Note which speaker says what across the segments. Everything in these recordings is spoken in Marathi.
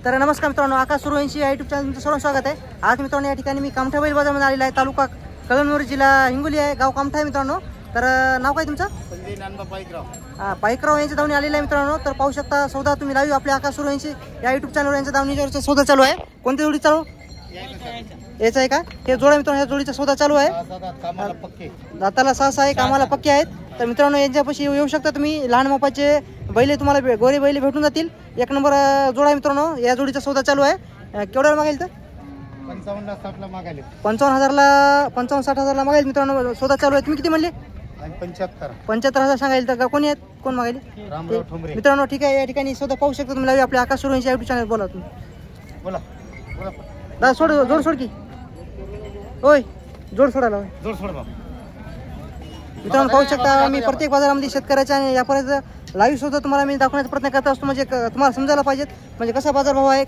Speaker 1: तर नमस्कार मित्रांनो, आकाश सूर्यवंशी या यूट्यूब चॅनल तुमचं सर्व स्वागत आहे। आज मित्रांनो या ठिकाणी मी कामठा बैल बाजारमध्ये आलेला आहे। तालुका कळमनुरी, जिल्हा हिंगोली आहे, गाव कामठा आहे मित्रांनो। तर नाव काय तुमचं?
Speaker 2: संजय नानबा पाईकराव।
Speaker 1: पाईकराव यांच्या धावणी आलेला आहे मित्रांनो। तर पाहू शकता सौदा तुम्ही लाईव्ह आपल्या आकाश सूर्यवंशी या यूट्यूब चॅनलवर यांच्या धावणीवरचा सौदा चालू आहे। कोणत्या जोडी चालू याचा आहे का? हे जोडा मित्रांनो, ह्या जोडीचा सौदा चालू आहे। दाताला 6 आहे, कामाला पक्के आहेत। तर मित्रांनो यांच्यापाशी येऊ शकता तुम्ही। लहान मापाचे बैल तुम्हाला गोरे बैल भेटून जातील। एक नंबर जोडा आहे मित्रांनो। या जोडीचा सौदा चालू आहे। केवढ्याला मागेल? तर
Speaker 2: 55-60 ला मागायले।
Speaker 1: 55,000ला 55-60,000ला मागेल मित्रांनो। सौदा चालू आहे। तुम्ही किती म्हणले? 75,000 सांगायला। तर कोणी आहेत, कोण मागेल?
Speaker 2: रामराव ठोंबरे
Speaker 1: मित्रांनो ठीक आहे। या ठिकाणी सौदा पाहू शकता तुम्ही लाईव्ह आपल्या आकाश सूर्यवंशी यूट्यूब चॅनल। बोला तुम्ही,
Speaker 2: बोला
Speaker 1: दादा सोड, जोड सोड की होय, जोड सोडायला
Speaker 2: जोड सोड बाबा।
Speaker 1: मित्रांनो पाहू शकता मी प्रत्येक बाजारामध्ये शेतकऱ्याच्या आणि व्यापाऱ्याचा लाईव्ह सुद्धा तुम्हाला मी दाखवण्याचा प्रयत्न करत असतो। म्हणजे तुम्हाला समजायला पाहिजेत म्हणजे कसा बाजारभाव आहे,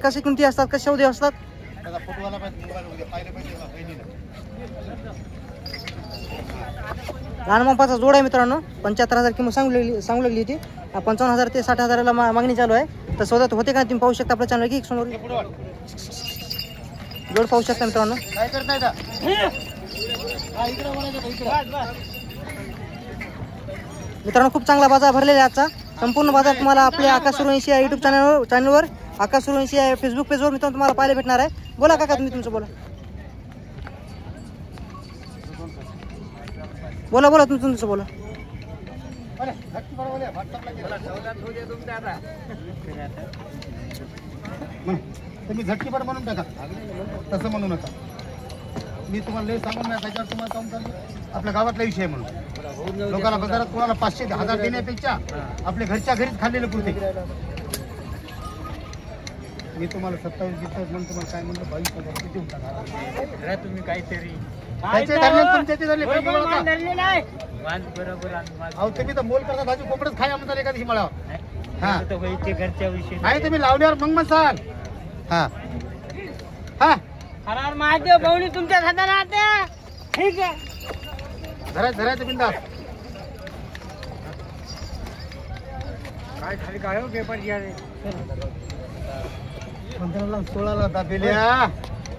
Speaker 1: कशी किमती असतात, कसे सौदे असतात। लहान मापाचा जोड आहे मित्रांनो। 75,000 किंमत सांगू लागली होती। 55,000 ते 60,000ला मागणी चालू आहे। तर सौदा होते का तुम्ही पाहू शकता आपल्या चॅनल की समोर जोड पाहू शकता मित्रांनो।
Speaker 2: काय करताय का?
Speaker 1: मित्रांनो खूप चांगला बाजार भरलेला आहे आजचा। संपूर्ण बाजार तुम्हाला आपल्या आकाश सूर्यवंशी या यूट्यूब चॅनलवर आकाश सूर्यवंशी या फेसबुक पेजवर मित्रांनो तुम्हाला पाहायला भेटणार आहे। बोला काका, तुम्ही तुमचं बोला, बोला बोला तुमचं बोला।
Speaker 2: तुम्ही झटकीपट म्हणून टाका, तसं म्हणू नका। मी तुम्हाला लय सांगून नाही, त्याच्यावर तुम्हाला काम चालू आपल्या गावातला विषय म्हणून लोकांना बाजारात कोणाला 500-1000 देण्यापेक्षा आपल्या घरच्या घरीच खाल्लेले पुरते। मी तुम्हाला 27 देतो म्हणून तुम्हाला काय म्हणलं 22,000 देऊन टाका। तुम्ही काहीतरी अहो तुम्ही तर मोल करता, भाजी कोंबडच खाया म्हणता एखादी मला। हा घरच्या विषयी नाही तुम्ही लावल्यावर मग म्हणसाल। हा हा
Speaker 3: हरार महादेव भाऊनी तुमच्या हाताला आता ठीक आहे।
Speaker 2: धरायचं बिंदास। काय खाली काय हो पेपर घ्या रे। 15ला 16ला दाबेल्या,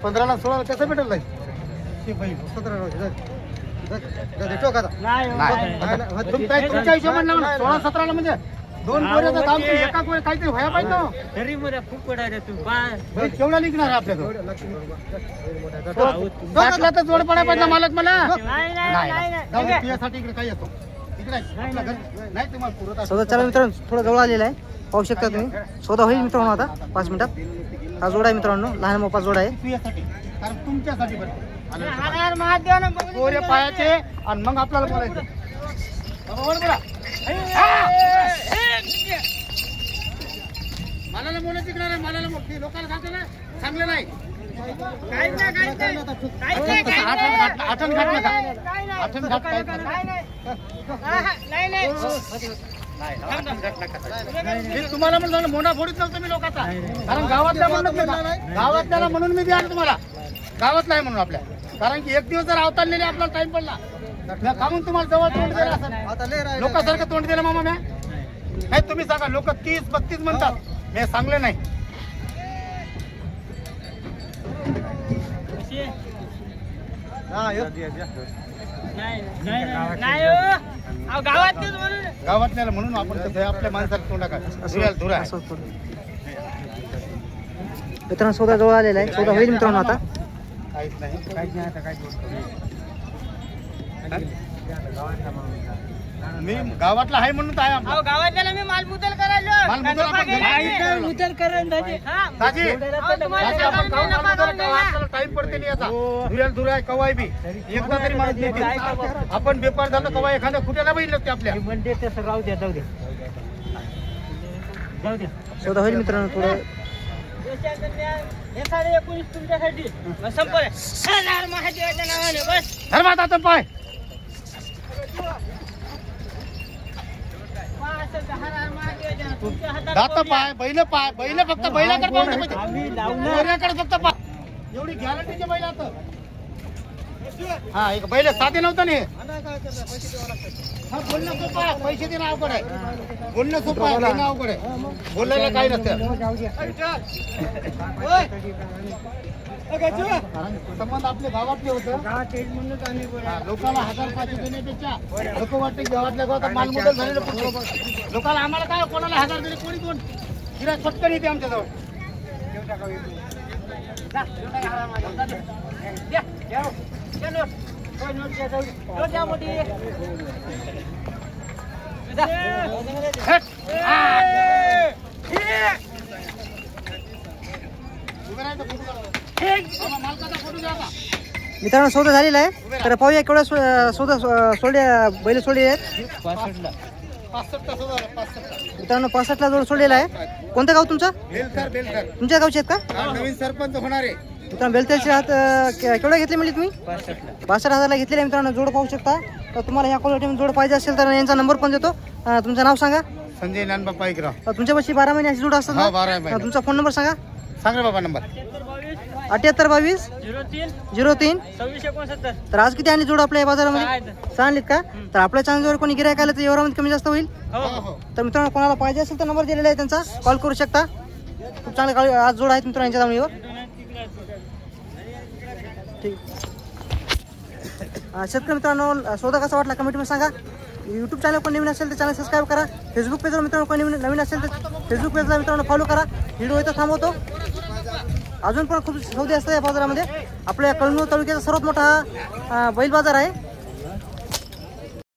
Speaker 2: 15ला 16ला कसं भेटल नाही? 17ला देतो का? तुमच्या हिशोबाने 16-17ला म्हणजे 2 पोऱ्याचं दाम एका कोणी काहीतरी व्हायला पाहिजे।
Speaker 3: तरी मला खूप पडायला तू बा
Speaker 2: केवढा निघणार आपल्याकडे? तर जोड पडायला पाहिजे मालक मला। नाही तुझ्यासाठी इकडे काय येतो इकडे नाही तुम्हाला पुरत।
Speaker 1: सौदा चालू मित्रांनो, थोडं जवळ आलेला आहे, पाहू शकता तुम्ही। सौदा होईल मित्रांनो आता 5 मिनिटात। हा जोडा आहे मित्रांनो, लहान मोठा जोडा आहे।
Speaker 2: तुझ्यासाठी, कारण तुमच्यासाठी
Speaker 3: हरार महादेव
Speaker 2: पोरे पायाचे आणि मग आपल्याला बोलायचं। मला बोलत तिकडे, मला लोकांना सांगतो ना चांगलं नाही। तुम्हाला म्हणलं मोठा फोडीत नव्हतं मी लोकांचा, कारण गावातल्याला म्हणून मी द्या तुम्हाला। गावातला आहे म्हणून आपल्या, कारण की एक दिवस जर अवतारलेले आपल्याला टाइम पडला कामून तुम्हाला जवळ तोंड दिलं असं लोकांसारखं तोंड दिलं मामा। नाही तुम्ही सांगा, लोक 30-32 म्हणतात, मी सांगले नाही। गावातल्याला म्हणून आपण कसं आपल्या माणसाला तोंडा काय धुरा।
Speaker 1: मित्रांनो सौदा जवळ आलेला आहे। सौदा होईल मित्रांनो आता।
Speaker 2: काहीच नाही आता काय मी गावातला आहे म्हणून
Speaker 3: गावातल्याला मी मालमुदल करायलो।
Speaker 2: टाइम पडते नाही आता धुऱ्या कवाय बी एकदा तरी माणूस देते। आपण बेपार झालं कवाय एखाद्या खुट्याला बघितलं ते आपल्या
Speaker 3: म्हणजे तसं राहू द्या, जाऊ द्या।
Speaker 1: सौदा होईल मित्रांनो थोडं।
Speaker 3: हे 19.5 तुमच्यासाठी संपलं। हरार महादेवाच्या नावाने बस
Speaker 2: धर्मात आता पाय दात पाय बैल फक्त बैलाकडे पाहून फक्त पाय एवढी गॅरंटीचे बैल आता हा एक पहिले साधे नव्हतं ना हे. हा बोलणं सोपं आहे, पैसे देणं अवघड आहे. बोलणं सोपं आहे, देणं अवघड आहे. बोलायला काही नसतं. कारण संबंध आपले गावातले होतं. हा, लोकांना 1000-500 देण्यापेक्षा लोक वाटते गावातल्या गावात मालमोल झालेलं पुढे. लोकांना आम्हाला काय कोणाला 1000 दिले कोणी कोण गिऱ्हाईक पटकन येते आमच्याजवळ. हेट. उभे राहायचं, फोटो काढा. बाबा, मालकाचा फोटो घ्या आता.
Speaker 1: मित्रांनो सौदा झालेला आहे. तर पाहूया केवढा सौदा सोडले बैल सोडले आहेत.
Speaker 2: 65 सुद्धा 65.
Speaker 1: मित्रांनो 65 ला जोड सोडलेला आहे. कोणतं गाव तुमचं?
Speaker 2: बेलसर बेलसर.
Speaker 1: तुमच्या गावचे आहेत का?
Speaker 2: हा, नवीन सरपंच होणार आहे.
Speaker 1: मित्रांनो बेलतेचे हात केवढा घेतले म्हणजे तुम्ही? 62,000 ला घेतलेले मित्रांनो. जोड पाहू शकता. तर तुम्हाला ह्या क्वालिटी जोड पाहिजे असेल तर यांचा नंबर पण देतो. तुमचं नाव सांगा.
Speaker 2: संजय नानबाप्पा इकरा.
Speaker 1: तुमच्यापाशी 12 महिने अशी जोड असतात
Speaker 2: हा,
Speaker 1: ना?
Speaker 2: 12 महिने.
Speaker 1: तुमचा फोन नंबर सांगा.
Speaker 2: सांग रे बाबा नंबर.
Speaker 1: 7822 03
Speaker 3: 2669.
Speaker 1: तर आज किती आणली जोड आपल्या या बाजारामध्ये? 6 आणलीत का? तर आपल्या चॅनलवर कोणी गिरायक आलं तर एवढ्यामध्ये कमी जास्त होईल.
Speaker 2: हो हो.
Speaker 1: तर मित्रांनो कोणाला पाहिजे असेल तर नंबर दिलेला आहे त्यांचा, कॉल करू शकता. खूप चांगले आज जोड आहेत मित्रांनो यांच्या दावणीवर. ठीक. शेतकरी मित्रांनो सौदा कसा वाटला कमेंटमध्ये सांगा. यूट्यूब चॅनल कोण नवीन असेल तर चॅनल सबस्क्राईब करा. फेसबुक पेजवर मित्रांनो कोण नवीन असेल तर फेसबुक पेजला मित्रांनो फॉलो करा. व्हिडिओ इथं थांबवतो. अजून पण खूप सौदे असतात या बाजारामध्ये. आपल्या कळमूर तालुक्याचा सर्वात मोठा बैल बाजार आहे.